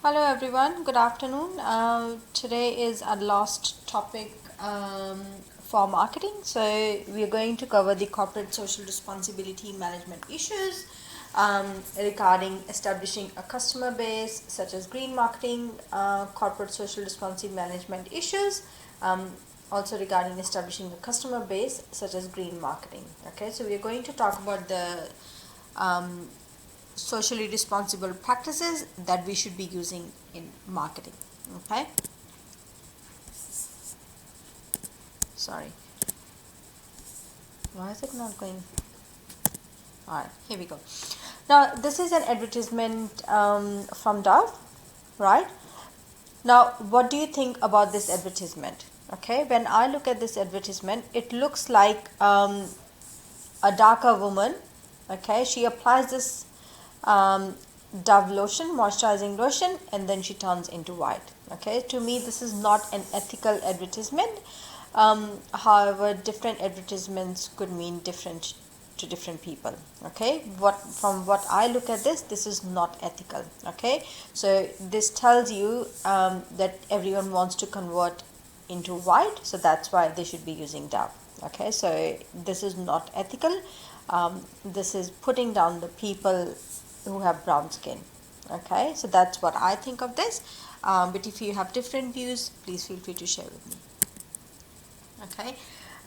Hello everyone, good afternoon. Today is our last topic for marketing. So we are going to cover the corporate social responsibility management issues regarding establishing a customer base such as green marketing, corporate social responsibility management issues, also regarding establishing a customer base such as green marketing. Okay, so we are going to talk about the um, socially responsible practices that we should be using in marketing. Okay, sorry, why is it not going? All right, here we go. Now this is an advertisement from Dove, right? Now what do you think about this advertisement? Okay, when I look at this advertisement, it looks like a darker woman. Okay, she applies this um, Dove lotion, moisturizing lotion, and then she turns into white. Okay, to me this is not an ethical advertisement. However, different advertisements could mean different to different people. Okay, what I look at this is not ethical. Okay, so this tells you that everyone wants to convert into white, so that's why they should be using Dove. Okay, so this is not ethical. This is putting down the people who have brown skin. Okay, so that's what I think of this. But if you have different views, please feel free to share with me. Okay,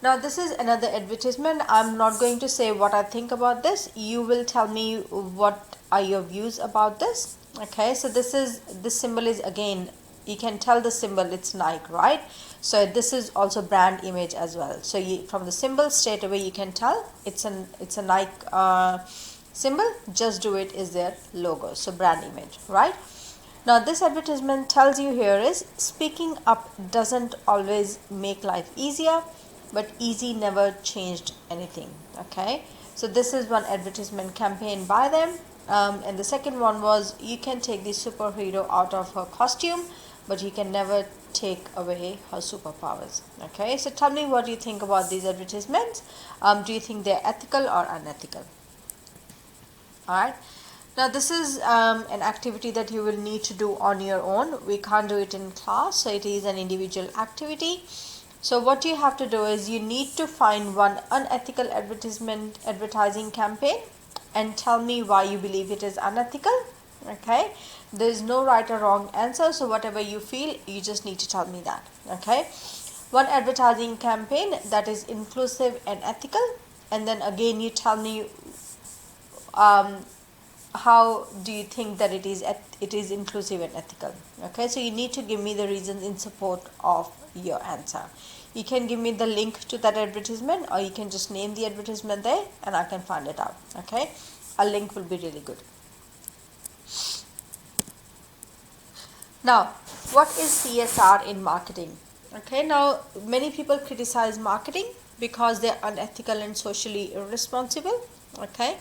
now this is another advertisement. I'm not going to say what I think about this. You will tell me what are your views about this. Okay, so this symbol is, again, you can tell the symbol, it's Nike, right? So this is also brand image as well. So from the symbol straight away you can tell it's a Nike symbol. Just Do It is their logo, so brand image, right? Now this advertisement tells you here is speaking up doesn't always make life easier, but easy never changed anything. Okay, so this is one advertisement campaign by them. And the second one was, you can take the superhero out of her costume, but you can never take away her superpowers. Okay, so tell me what you think about these advertisements. Do you think they're ethical or unethical? All right, now this is an activity that you will need to do on your own. We can't do it in class, so it is an individual activity. So what you have to do is you need to find one unethical advertising campaign and tell me why you believe it is unethical. Okay, there is no right or wrong answer, so whatever you feel, you just need to tell me that. Okay, one advertising campaign that is inclusive and ethical, and then again you tell me um, how do you think that it is inclusive and ethical. Okay, so you need to give me the reasons in support of your answer. You can give me the link to that advertisement, or you can just name the advertisement there and I can find it out. Okay, a link will be really good. Now, what is CSR in marketing? Okay, now many people criticize marketing because they're unethical and socially irresponsible. Okay,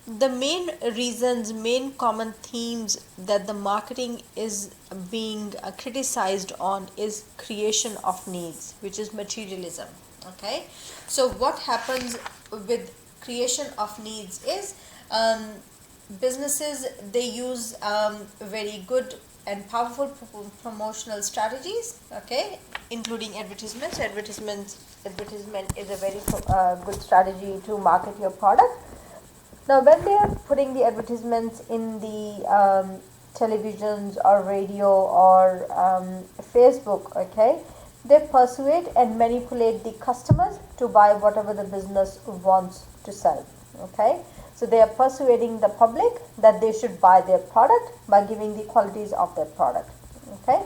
the main reasons, main common themes that the marketing is being criticized on is creation of needs, which is materialism. Okay, so what happens with creation of needs is businesses, they use very good and powerful promotional strategies. Okay, including advertisements. Advertisement is a very good strategy to market your product. Now, when they are putting the advertisements in the televisions or radio or Facebook, okay, they persuade and manipulate the customers to buy whatever the business wants to sell. Okay, so they are persuading the public that they should buy their product by giving the qualities of that product. Okay,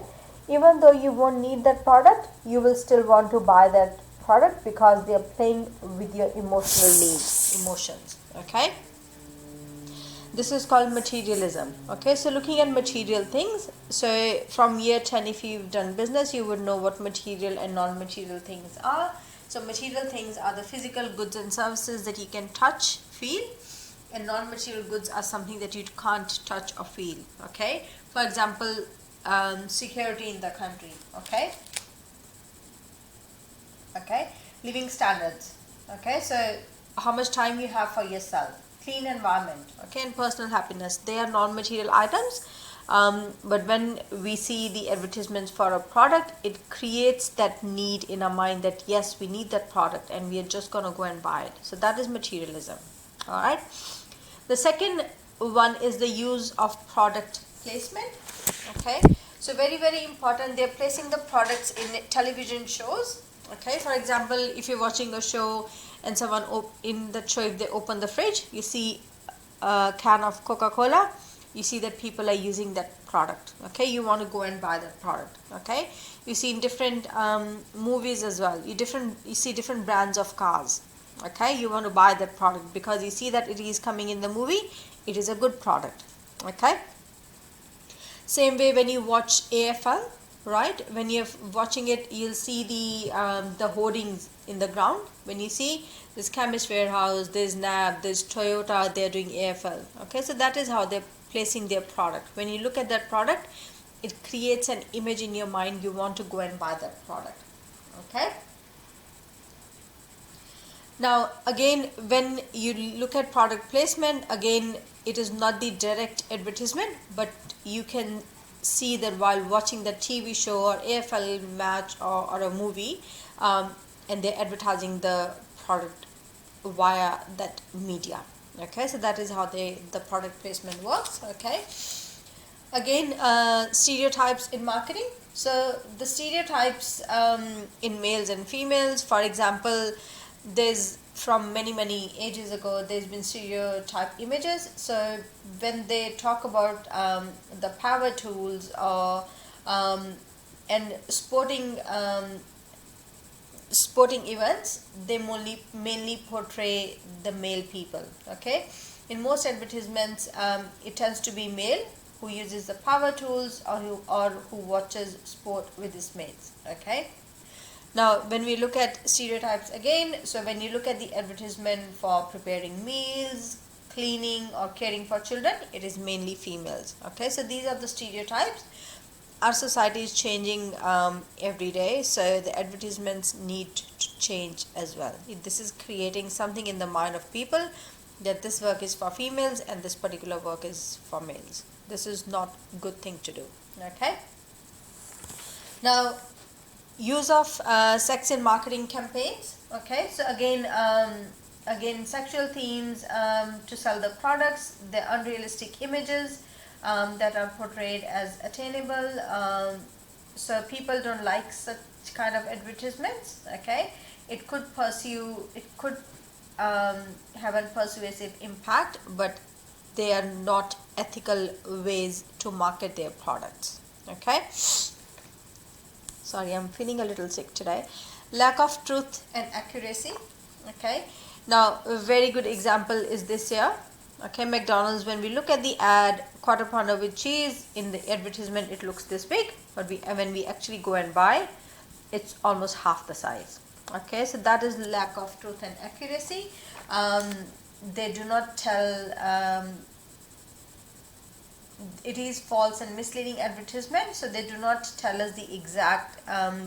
even though you won't need that product, you will still want to buy that product because they are playing with your emotional needs, emotions. Okay, this is called materialism. Okay, so looking at material things, so from year 10, if you've done business, you would know what material and non-material things are. So material things are the physical goods and services that you can touch, feel, and non-material goods are something that you can't touch or feel. Okay, for example, security in the country. Okay, living standards. Okay, so how much time you have for yourself, clean environment, okay, and personal happiness, they are non-material items. But when we see the advertisements for a product, it creates that need in our mind that yes, we need that product and we are just going to go and buy it. So that is materialism. All right. The second one is the use of product placement. Okay. So very, very important. They're placing the products in television shows. Okay. For example, if you're watching a show and someone in the show, if they open the fridge, you see a can of Coca-Cola, you see that people are using that product. Okay, you want to go and buy that product. Okay, you see in different movies as well, you see different brands of cars. Okay, you want to buy that product because you see that it is coming in the movie, it is a good product. Okay, same way when you watch AFL, right? When you're watching it, you'll see the hoardings in the ground. When you see this Chemist Warehouse, there's NAB, there's Toyota, they're doing AFL. Okay, so that is how they're placing their product. When you look at that product, it creates an image in your mind. You want to go and buy that product. Okay. Now again, when you look at product placement, again it is not the direct advertisement, but you can see that while watching the TV show or AFL match or a movie, and they're advertising the product via that media. Okay, so that is how the product placement works. Okay, again, stereotypes in marketing. So the stereotypes in males and females, for example, there's from many ages ago there's been stereotype images. So when they talk about the power tools or and sporting events, they mainly portray the male people. Okay, in most advertisements it tends to be male who uses the power tools or who watches sport with his mates. Okay, now when we look at stereotypes again, so when you look at the advertisement for preparing meals, cleaning or caring for children, it is mainly females. Okay, so these are the stereotypes. Our society is changing every day, so the advertisements need to change as well. This is creating something in the mind of people that this work is for females and this particular work is for males. This is not a good thing to do. Okay, now use of sex in marketing campaigns. Okay, so again sexual themes to sell the products, the unrealistic images that are portrayed as attainable, so people don't like such kind of advertisements. Okay, it could have a persuasive impact, but they are not ethical ways to market their products. Okay, sorry, I'm feeling a little sick today. Lack of truth and accuracy. Okay, now a very good example is this here. Okay, McDonald's, when we look at the ad, quarter pounder with cheese, in the advertisement it looks this big, but when we actually go and buy, it's almost half the size. Okay, so that is lack of truth and accuracy. They do not tell, it is false and misleading advertisement, so they do not tell us the exact,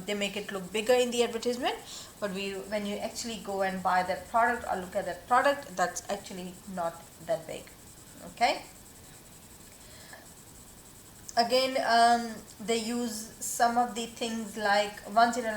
they make it look bigger in the advertisement, but when you actually go and buy that product or look at that product, that's actually not that big. Okay, again they use some of the things like once in a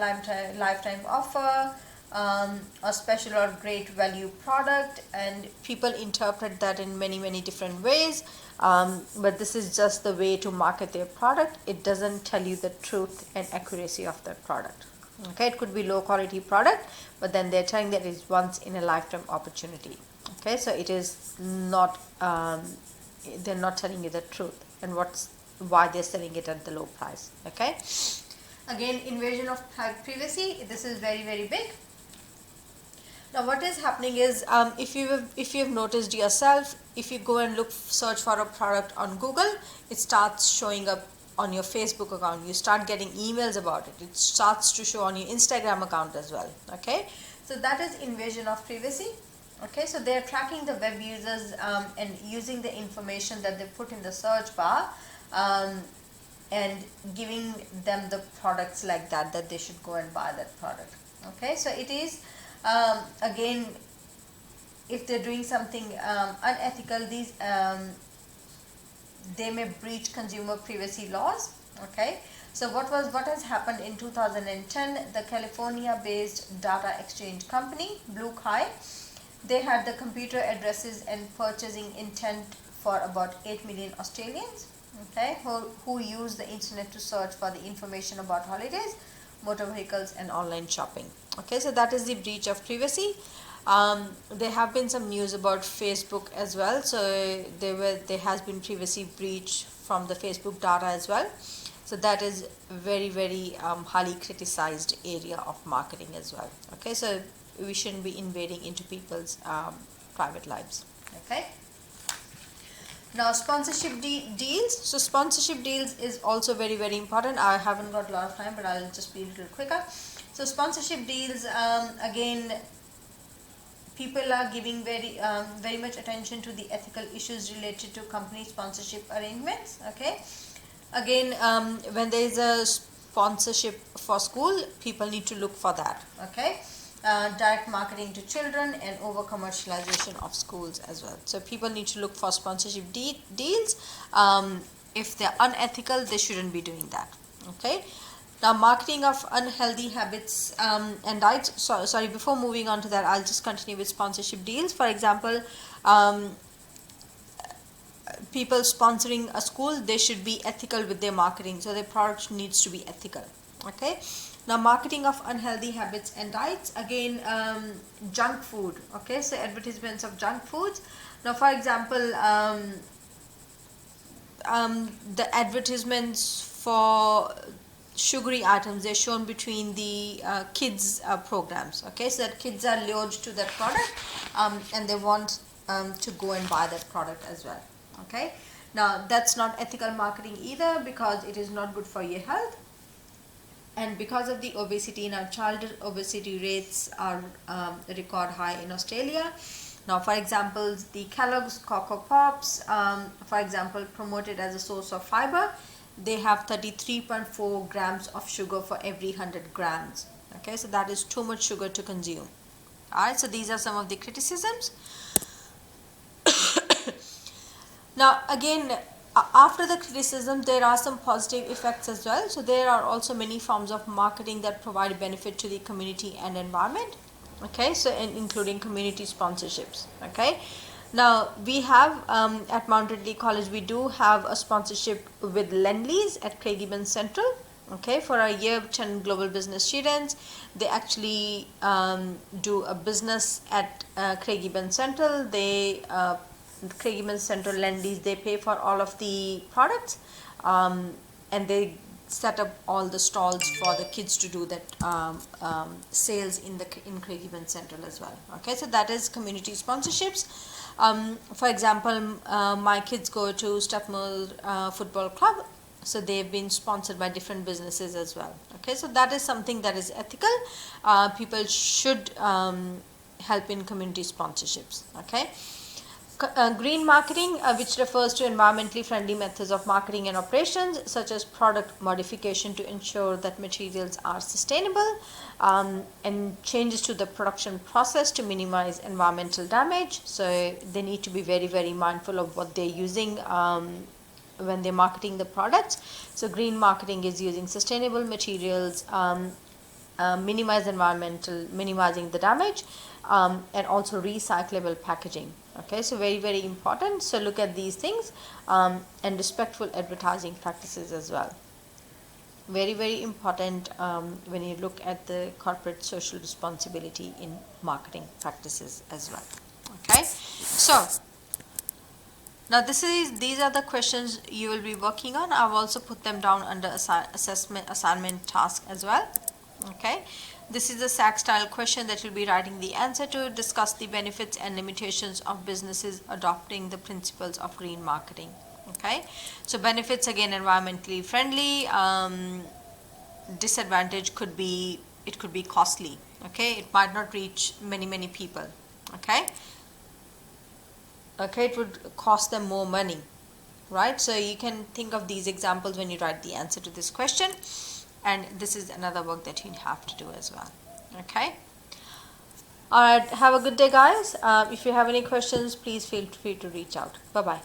lifetime offer, a special or great value product, and people interpret that in many different ways, but this is just the way to market their product. It doesn't tell you the truth and accuracy of that product. Okay, it could be low quality product, but then they're telling that it's once in a lifetime opportunity. Okay, so it is not, they're not telling you the truth and why they're selling it at the low price. Okay, again invasion of privacy, this is very big. Now what is happening is, if you've noticed yourself, if you go and search for a product on Google, it starts showing up on your Facebook account. You start getting emails about it. It starts to show on your Instagram account as well. Okay, so that is invasion of privacy. Okay, so they are tracking the web users and using the information that they put in the search bar, and giving them the products like that they should go and buy that product. Okay, so it is again, if they're doing something unethical, these they may breach consumer privacy laws. Okay, so what has happened in 2010? The California-based data exchange company BlueKai, they had the computer addresses and purchasing intent for about 8 million Australians, okay, who use the internet to search for the information about holidays, motor vehicles, and online shopping. Okay, so that is the breach of privacy. There have been some news about Facebook as well. So there has been privacy breach from the Facebook data as well. So that is very highly criticized area of marketing as well. Okay, so we shouldn't be invading into people's private lives. Okay. Now sponsorship deals. So sponsorship deals is also very important. I haven't got a lot of time, but I'll just be a little quicker. So sponsorship deals, again, people are giving very much attention to the ethical issues related to company sponsorship arrangements. Okay, again, when there is a sponsorship for school, people need to look for that. Okay, direct marketing to children and over commercialization of schools as well. So people need to look for sponsorship deals. If they're unethical, they shouldn't be doing that. Okay. Now, marketing of unhealthy habits and diets. Sorry, before moving on to that, I'll just continue with sponsorship deals. For example, people sponsoring a school, they should be ethical with their marketing. So their product needs to be ethical. Okay. Now, marketing of unhealthy habits and diets. Again, junk food. Okay. So advertisements of junk foods. Now, for example, the advertisements for sugary items, they're shown between the kids programs. Okay, so that kids are lured to that product and they want to go and buy that product as well. Okay, now that's not ethical marketing either, because it is not good for your health. And because of the obesity, now childhood obesity rates are record high in Australia. Now, for example, the Kellogg's Cocoa Pops, for example, promoted as a source of fiber, they have 33.4 grams of sugar for every 100 grams. Okay, so that is too much sugar to consume. Alright, so these are some of the criticisms. Now, again, after the criticism, there are some positive effects as well. So there are also many forms of marketing that provide benefit to the community and environment. Okay, so including community sponsorships. Okay, now we have at Mount Ridley College, we do have a sponsorship with Lendlease at Craigieburn Central. Okay, for our year 10 global business students, they actually do a business at Craigieburn Central. They Craigieburn Central Lendlease, they pay for all of the products and they set up all the stalls for the kids to do that sales in Craigieburn Central as well. Okay, so that is community sponsorships. For example, my kids go to Stepmill Football Club, so they've been sponsored by different businesses as well. Okay, so that is something that is ethical. People should help in community sponsorships. Okay. Green marketing, which refers to environmentally friendly methods of marketing and operations, such as product modification to ensure that materials are sustainable, and changes to the production process to minimize environmental damage. So they need to be very mindful of what they're using when they're marketing the products. So green marketing is using sustainable materials, minimizing the damage, and also recyclable packaging. Okay, so very important. So look at these things, and respectful advertising practices as well. Very important when you look at the corporate social responsibility in marketing practices as well. Okay, so now these are the questions you will be working on. I've also put them down under assignment task as well. Okay, this is a SAC style question that you'll be writing the answer to. Discuss the benefits and limitations of businesses adopting the principles of green marketing. Okay, so benefits, again, environmentally friendly. Disadvantage could be, it could be costly. Okay, it might not reach many people. Okay, it would cost them more money, right? So you can think of these examples when you write the answer to this question. And this is another work that you have to do as well. Okay, all right, have a good day, guys. If you have any questions, please feel free to reach out. Bye bye.